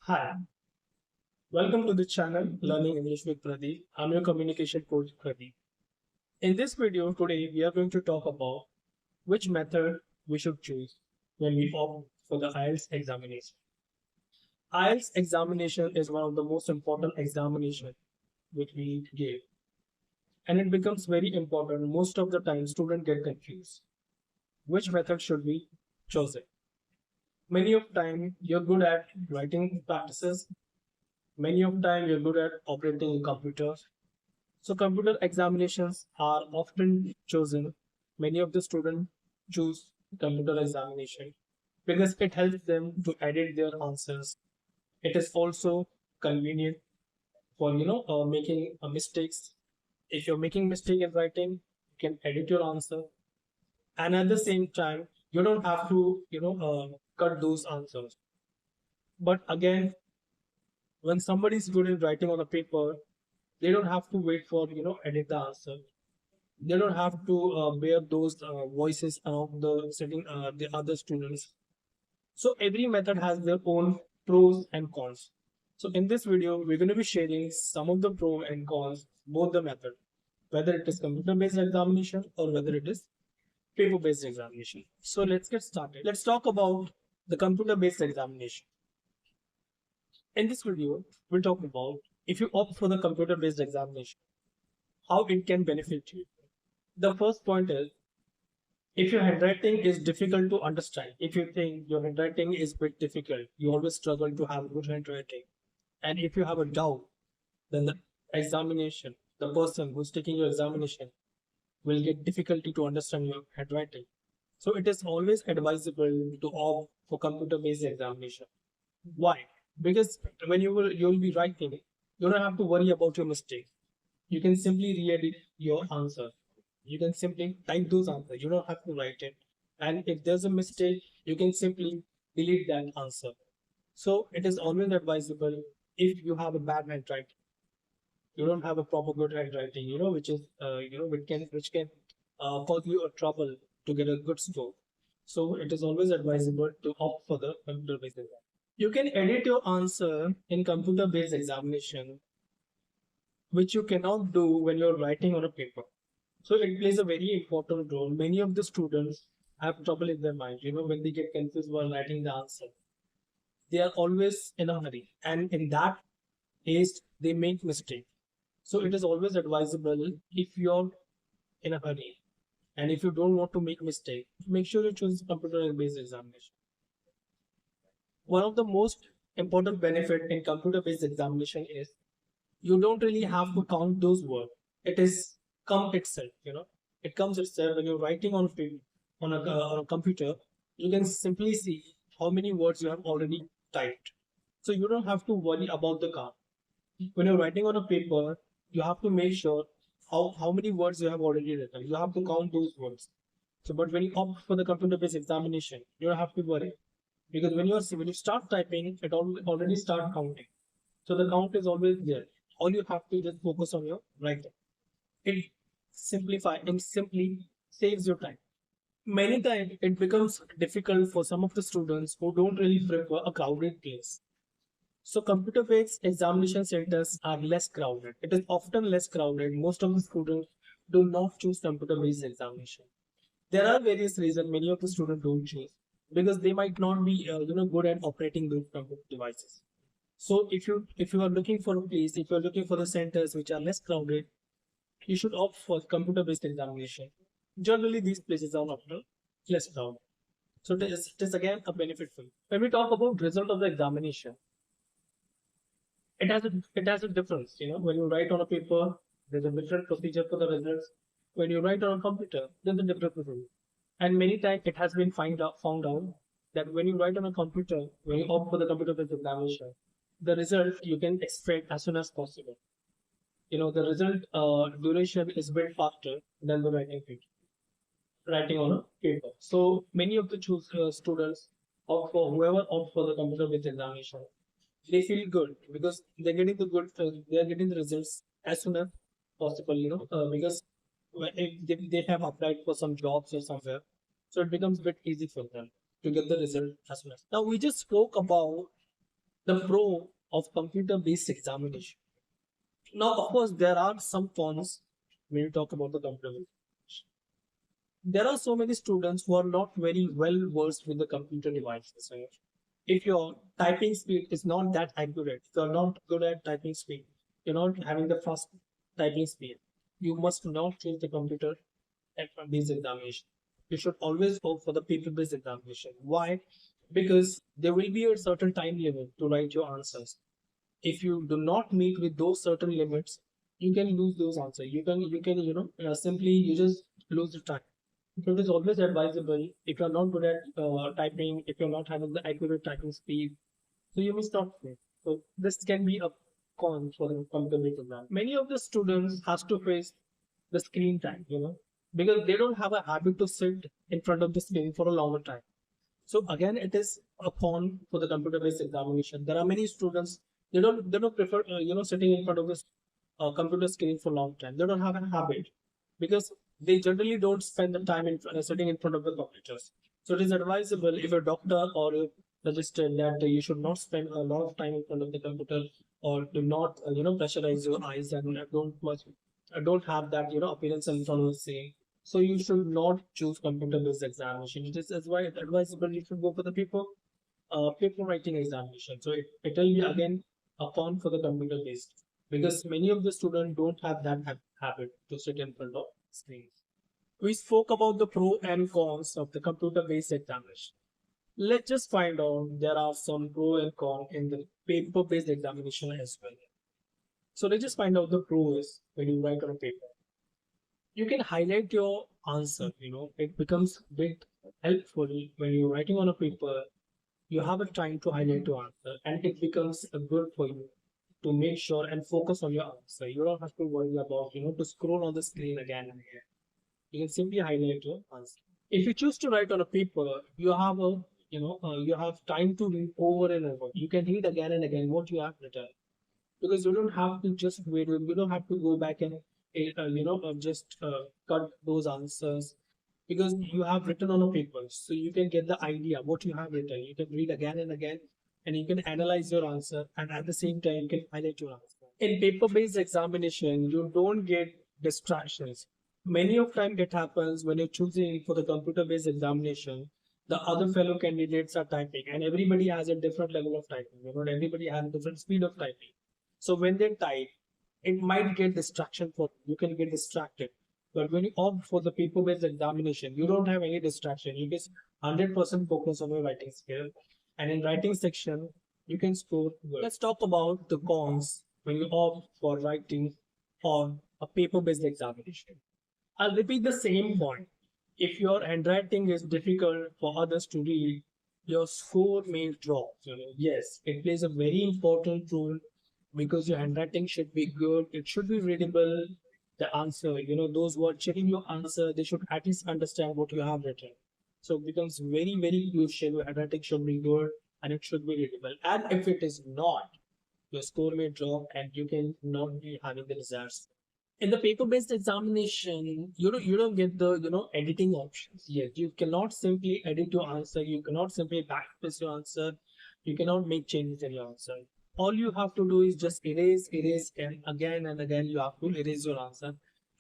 Hi, welcome to the channel Learning English with Pradeep. I'm your communication coach Pradeep. In this video today, we are going to talk about which method we should choose when we opt for the IELTS examination. IELTS examination is one of the most important examination which we give, and it becomes very important. Most of the time, students get confused. Which method should we choose it? Many of time you're good at writing practices. Many of time you're good at operating a computer. So computer examinations are often chosen. Many of the students choose computer examination because it helps them to edit their answers. It is also convenient for making mistakes. If you're making mistake in writing, you can edit your answer, and at the same time, you don't have to cut those answers. But again, when somebody is good in writing on a paper, they don't have to wait for edit the answer. They don't have to bear those voices of the other students. So every method has their own pros and cons. So in this video, we're going to be sharing some of the pros and cons both the method, whether it is computer based examination or whether it is paper based examination. So let's get started. Let's talk about the computer based examination. In this video, we'll talk about if you opt for the computer based examination, how it can benefit you. The first point is, if your handwriting is difficult to understand, if you think your handwriting is a bit difficult, you always struggle to have good handwriting, and if you have a doubt, then the examination, the person who's taking your examination will get difficulty to understand your handwriting. So it is always advisable to opt for computer-based examination. Why? Because when you'll be writing, you don't have to worry about your mistakes. You can simply re-edit your answer. You can simply type those answers. You don't have to write it. And if there's a mistake, you can simply delete that answer. So it is always advisable if you have a bad handwriting, you don't have a proper good handwriting, which is cause you a trouble to get a good score. So it is always advisable to opt for the computer-based exam. You can edit your answer in computer-based examination, which you cannot do when you're writing on a paper. So it plays a very important role. Many of the students have trouble in their mind, when they get confused while writing the answer. They are always in a hurry, and in that haste, they make mistake. So it is always advisable, if you're in a hurry and if you don't want to make mistake, make sure you choose computer-based examination. One of the most important benefit in computer-based examination is you don't really have to count those words. It is come itself, it comes itself when you're writing on paper, on a computer. You can simply see how many words you have already typed. So you don't have to worry about the count. When you're writing on a paper, you have to make sure how many words you have already written. You have to count those words. So, but when you opt for the computer-based examination, you don't have to worry, because when you start typing, it already start counting. So the count is always there. All you have to just focus on your writing. It simply saves your time. Many times it becomes difficult for some of the students who don't really prefer a crowded place. So computer-based examination centers are less crowded. It is often less crowded. Most of the students do not choose computer-based examination. There are various reasons many of the students don't choose, because they might not be good at operating those computer devices. So if you are looking for a place, if you are looking for the centers which are less crowded, you should opt for computer-based examination. Generally, these places are often less crowded. So it is again a benefit for you. When we talk about result of the examination, it has a difference. When you write on a paper, there's a different procedure for the results. When you write on a computer, there's a different procedure. And many times it has been found out that when you write on a computer, when you opt for the computer-based examination, the result you can expect as soon as possible. The result duration is a bit faster than the writing on a paper. So many of the students opt for whoever opt for the computer-based examination, they feel good because they're getting the results as soon as possible. Because if they have applied for some jobs or somewhere, so it becomes a bit easy for them to get the result as soon as. Now we just spoke about The pro of computer-based examination. Now, of course, there are some cons when you talk about the computer. There are so many students who are not very well versed with the computer devices. Right? If your typing speed is not that accurate, if you're not good at typing speed, you're not having the fast typing speed, you must not choose the computer based examination. You should always go for the paper based examination. Why? Because there will be a certain time limit to write your answers. If you do not meet with those certain limits, you can lose those answers. You can simply you just lose the time. So it is always advisable if you're not good at typing, if you're not having the accurate typing speed, so you may stop it. So this can be a con for the computer exam. Many of the students has to face the screen time, because they don't have a habit to sit in front of the screen for a longer time. So again, it is a con for the computer-based examination. There are many students they don't prefer sitting in front of this computer screen for a long time. They don't have a habit because they generally don't spend the time sitting in front of the computers. So it is advisable if a doctor or a suggested that you should not spend a lot of time in front of the computer or do not pressurize your eyes and don't have that appearance in front of the screen. So you should not choose computer-based examination. It is why it's advisable you should go for the paper writing examination. So it will be again a con for the computer-based because many of the students don't have that habit to sit in front of screens. We spoke about the pro and cons of the computer-based examination. Let's just find out there are some pro and con in the paper-based examination as well. So let's just find out the pros when you write on a paper. You can highlight your answer. It becomes a bit helpful when you're writing on a paper. You have a time to highlight your answer, and it becomes good for you to make sure and focus on your answer. You don't have to worry about to scroll on the screen again and again. You can simply highlight your answer. If you choose to write on a paper, you have time to read over and over. You can read again and again what you have written because you don't have to just wait. You don't have to go back and just cut those answers because you have written on a paper, so you can get the idea what you have written. You can read again and again, and you can analyze your answer, and at the same time you can highlight your answer. In paper-based examination, you don't get distractions. Many of time it happens when you're choosing for the computer-based examination. The other fellow candidates are typing, and everybody has a different level of typing. Everybody has a different speed of typing. So when they type, it might get distraction for you. You can get distracted. But when you opt for the paper-based examination, you don't have any distraction. You get 100% focus on your writing skill. And in writing section, you can score good. Let's talk about the cons when you opt for writing on a paper-based examination. I'll repeat the same point. If your handwriting is difficult for others to read, your score may drop. Yes, it plays a very important role because your handwriting should be good. It should be readable. The answer, those who are checking your answer, they should at least understand what you have written. So it becomes very, very crucial. Your handwriting should be good and it should be readable. And if it is not, your score may drop and you can not be having the results. In the paper-based examination, you don't get the editing options. Yes, you cannot simply edit your answer. You cannot simply backtrace your answer. You cannot make changes in your answer. All you have to do is just erase, and again you have to erase your answer,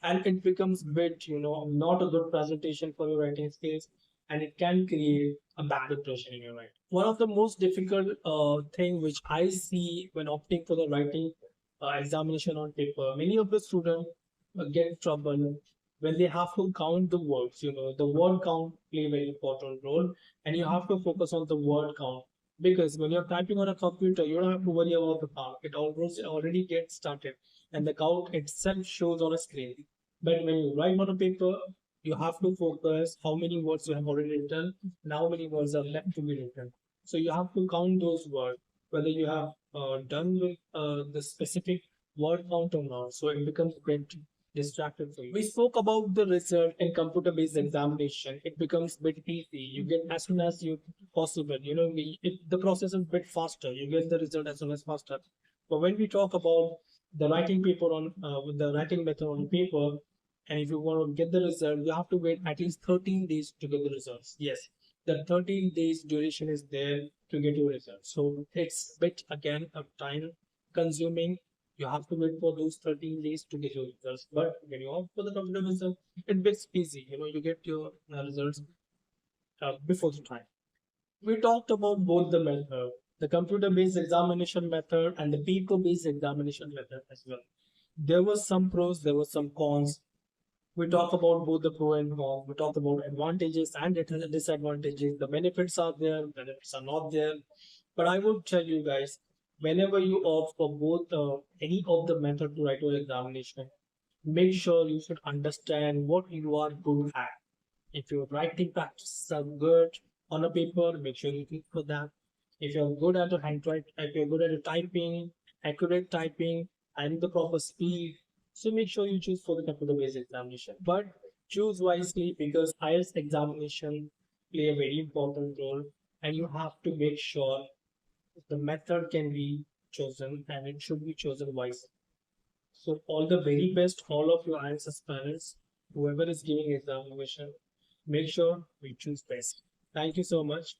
and it becomes bit not a good presentation for your writing skills, and it can create a bad impression in your writing. One of the most difficult thing which I see when opting for the writing examination on paper, many of the students get in trouble when they have to count the words. The word count play a very important role, and you have to focus on the word count because when you're typing on a computer, you don't have to worry about the count. It already gets started, and the count itself shows on a screen. But when you write on a paper, you have to focus how many words you have already written and how many words are left to be written. So you have to count those words, whether you have done with the specific word count or not. So it becomes a bit distracted for you. We spoke about the result in computer-based examination. It becomes a bit easy. You get as soon as you possible. The process is a bit faster. You get the result as soon as faster. But when we talk about the writing paper on with the writing method on paper, and if you want to get the result, you have to wait at least 13 days to get the results. Yes, the 13 days duration is there to get your results. So it's bit again of time consuming. You have to wait for those 13 days to get your results. But when you opt for the computer vision, it gets easy. You get your results before the time. We talked about both the method, the computer-based examination method and the paper-based examination method as well. There were some pros, there were some cons. We talked about both the pro and cons. We talked about advantages and disadvantages. The benefits are there, benefits are not there. But I would tell you guys, whenever you opt for both any of the method to write your examination, make sure you should understand what you are good at. If your writing practices are good on a paper, make sure you click for that. If you're good at a handwriting, if you're good at a typing, accurate typing, and the proper speed, so make sure you choose for the computer-based examination. But choose wisely because IELTS examination play a very important role, and you have to make sure the method can be chosen and it should be chosen wisely. So all the very best, all of your IELTS aspirants, whoever is giving examination, make sure we choose best. Thank you so much.